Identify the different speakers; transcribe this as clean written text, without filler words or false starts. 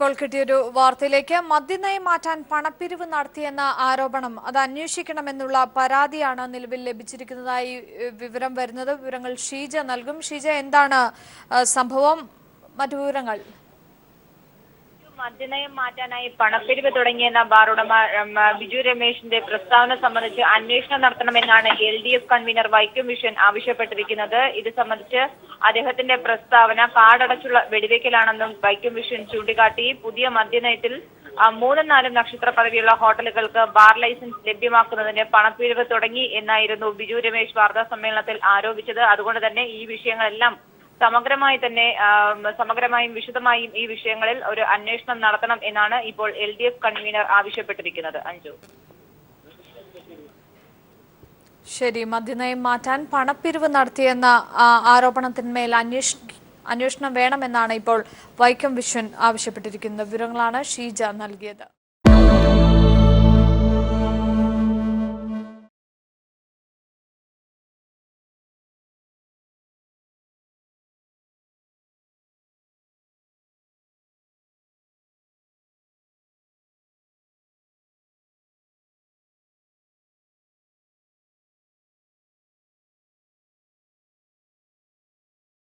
Speaker 1: ഇപ്പോൾ കിട്ടിയൊരു വാർത്തയിലേക്ക് മദ്യനയം മാറ്റാൻ പണപ്പിരിവ് നടത്തിയെന്ന ആരോപണം അത് അന്വേഷിക്കണമെന്നുള്ള പരാതിയാണ് നിലവിൽ ലഭിച്ചിരിക്കുന്നതായി വിവരം വരുന്നത്. വിവരങ്ങൾ ഷീജ നൽകും. ഷീജ, എന്താണ് സംഭവം? മറ്റു വിവരങ്ങൾ.
Speaker 2: മദ്യനയം മാറ്റാനായി പണപ്പിരിവ് തുടങ്ങിയെന്ന ബാറുടമ ബിജു രമേശിന്റെ പ്രസ്താവന സംബന്ധിച്ച് അന്വേഷണം നടത്തണമെന്നാണ് LDF കൺവീനർ വൈക്കം വിഷൻ ആവശ്യപ്പെട്ടിരിക്കുന്നത്. ഇത് സംബന്ധിച്ച് അദ്ദേഹത്തിന്റെ പ്രസ്താവന കാടടച്ചുള്ള വെടിവെക്കലാണെന്നും വൈക്കം വിഷൻ ചൂണ്ടിക്കാട്ടി. പുതിയ മദ്യനയത്തിൽ 3-4 നക്ഷത്ര പദവിയുള്ള ഹോട്ടലുകൾക്ക് ബാർ ലൈസൻസ് ലഭ്യമാക്കുന്നതിന് പണപ്പിരിവ് തുടങ്ങി എന്നായിരുന്നു ബിജു രമേശ് വാർത്താ സമ്മേളനത്തിൽ ആരോപിച്ചത്. അതുകൊണ്ട് തന്നെ ഈ വിഷയങ്ങളെല്ലാം സമഗ്രമായും വിശദമായും ഈ വിഷയങ്ങളിൽ ഒരു അന്വേഷണം നടത്തണം എന്നാണ് ഇപ്പോൾ LDF കൺവീനർ ആവശ്യപ്പെട്ടിരിക്കുന്നത്. അഞ്ജു,
Speaker 1: ശരി. മദ്യനയം മാറ്റാൻ പണപ്പിരിവ് നടത്തിയെന്ന ആരോപണത്തിന്മേൽ അന്വേഷണം വേണമെന്നാണ് ഇപ്പോൾ വൈക്കം വിശ്വൻ ആവശ്യപ്പെട്ടിരിക്കുന്നത്. വിവരങ്ങളാണ് ഷീജ നൽകിയത്.